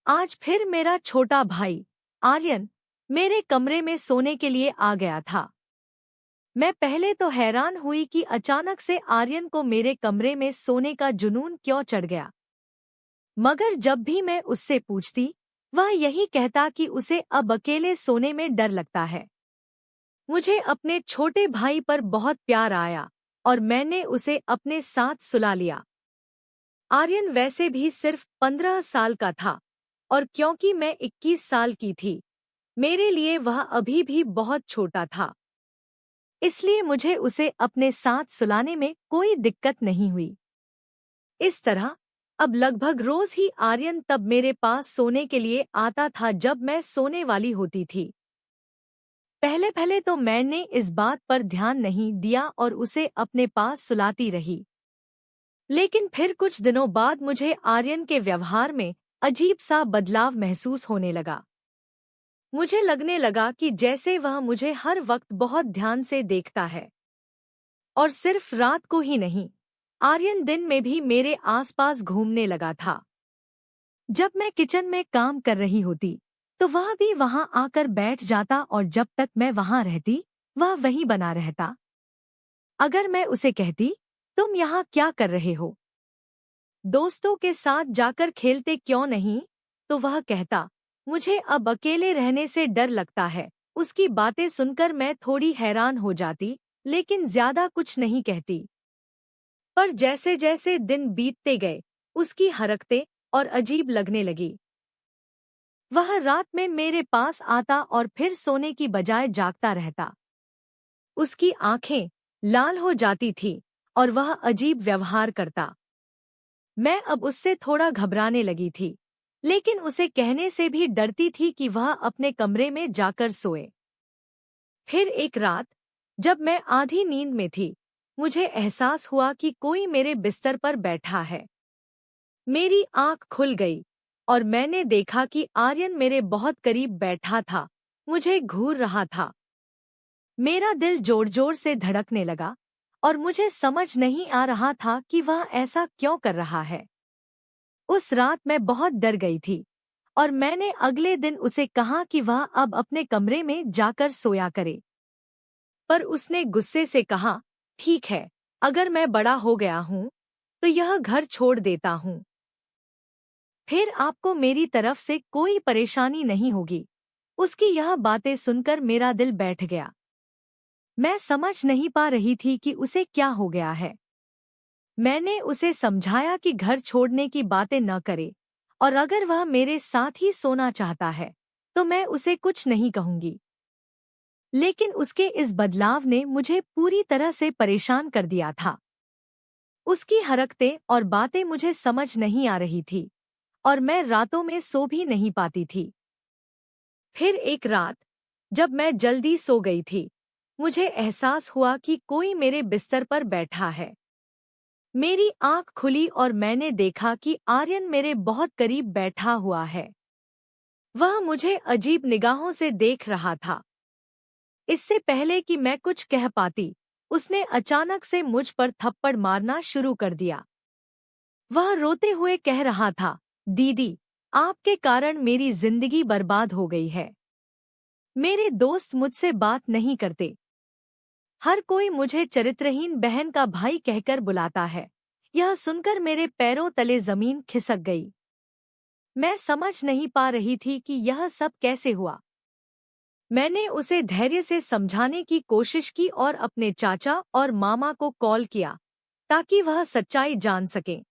आज फिर मेरा छोटा भाई आर्यन मेरे कमरे में सोने के लिए आ गया था। मैं पहले तो हैरान हुई कि अचानक से आर्यन को मेरे कमरे में सोने का जुनून क्यों चढ़ गया। मगर जब भी मैं उससे पूछती, वह यही कहता कि उसे अब अकेले सोने में डर लगता है। मुझे अपने छोटे भाई पर बहुत प्यार आया और मैंने उसे अपने साथ सुला लिया। आर्यन वैसे भी सिर्फ 15 साल का था और क्योंकि मैं 21 साल की थी, मेरे लिए वह अभी भी बहुत छोटा था। इसलिए मुझे उसे अपने साथ सुलाने में कोई दिक्कत नहीं हुई। इस तरह अब लगभग रोज ही आर्यन तब मेरे पास सोने के लिए आता था जब मैं सोने वाली होती थी। पहले पहले तो मैंने इस बात पर ध्यान नहीं दिया और उसे अपने पास सुलाती रही। लेकिन फिर कुछ दिनों बाद मुझे आर्यन के व्यवहार में अजीब सा बदलाव महसूस होने लगा। मुझे लगने लगा कि जैसे वह मुझे हर वक्त बहुत ध्यान से देखता है। और सिर्फ रात को ही नहीं, आर्यन दिन में भी मेरे आसपास घूमने लगा था। जब मैं किचन में काम कर रही होती, तो वह भी वहां आकर बैठ जाता और जब तक मैं वहां रहती, वह वहीं बना रहता। अगर मैं उसे कहती, तुम यहाँ क्या कर रहे हो? दोस्तों के साथ जाकर खेलते क्यों नहीं? तो वह कहता, मुझे अब अकेले रहने से डर लगता है। उसकी बातें सुनकर मैं थोड़ी हैरान हो जाती, लेकिन ज्यादा कुछ नहीं कहती। पर जैसे जैसे दिन बीतते गए, उसकी हरकतें और अजीब लगने लगी। वह रात में मेरे पास आता और फिर सोने की बजाय जागता रहता। उसकी आंखें लाल हो जाती थी और वह अजीब व्यवहार करता। मैं अब उससे थोड़ा घबराने लगी थी, लेकिन उसे कहने से भी डरती थी कि वह अपने कमरे में जाकर सोए। फिर एक रात, जब मैं आधी नींद में थी, मुझे एहसास हुआ कि कोई मेरे बिस्तर पर बैठा है। मेरी आंख खुल गई और मैंने देखा कि आर्यन मेरे बहुत करीब बैठा था, मुझे घूर रहा था। मेरा दिल जोर जोर से धड़कने लगा और मुझे समझ नहीं आ रहा था कि वह ऐसा क्यों कर रहा है। उस रात मैं बहुत डर गई थी और मैंने अगले दिन उसे कहा कि वह अब अपने कमरे में जाकर सोया करे। पर उसने गुस्से से कहा, ठीक है, अगर मैं बड़ा हो गया हूँ, तो यह घर छोड़ देता हूँ। फिर आपको मेरी तरफ से कोई परेशानी नहीं होगी। उसकी यह बातें सुनकर मेरा दिल बैठ गया। मैं समझ नहीं पा रही थी कि उसे क्या हो गया है। मैंने उसे समझाया कि घर छोड़ने की बातें न करे और अगर वह मेरे साथ ही सोना चाहता है, तो मैं उसे कुछ नहीं कहूंगी। लेकिन उसके इस बदलाव ने मुझे पूरी तरह से परेशान कर दिया था। उसकी हरकतें और बातें मुझे समझ नहीं आ रही थी और मैं रातों में सो भी नहीं पाती थी। फिर एक रात, जब मैं जल्दी सो गई थी, मुझे एहसास हुआ कि कोई मेरे बिस्तर पर बैठा है। मेरी आंख खुली और मैंने देखा कि आर्यन मेरे बहुत करीब बैठा हुआ है। वह मुझे अजीब निगाहों से देख रहा था। इससे पहले कि मैं कुछ कह पाती, उसने अचानक से मुझ पर थप्पड़ मारना शुरू कर दिया। वह रोते हुए कह रहा था, दीदी, आपके कारण मेरी जिंदगी बर्बाद हो गई है। मेरे दोस्त मुझसे बात नहीं करते। हर कोई मुझे चरित्रहीन बहन का भाई कहकर बुलाता है। यह सुनकर मेरे पैरों तले जमीन खिसक गई। मैं समझ नहीं पा रही थी कि यह सब कैसे हुआ। मैंने उसे धैर्य से समझाने की कोशिश की और अपने चाचा और मामा को कॉल किया ताकि वह सच्चाई जान सकें।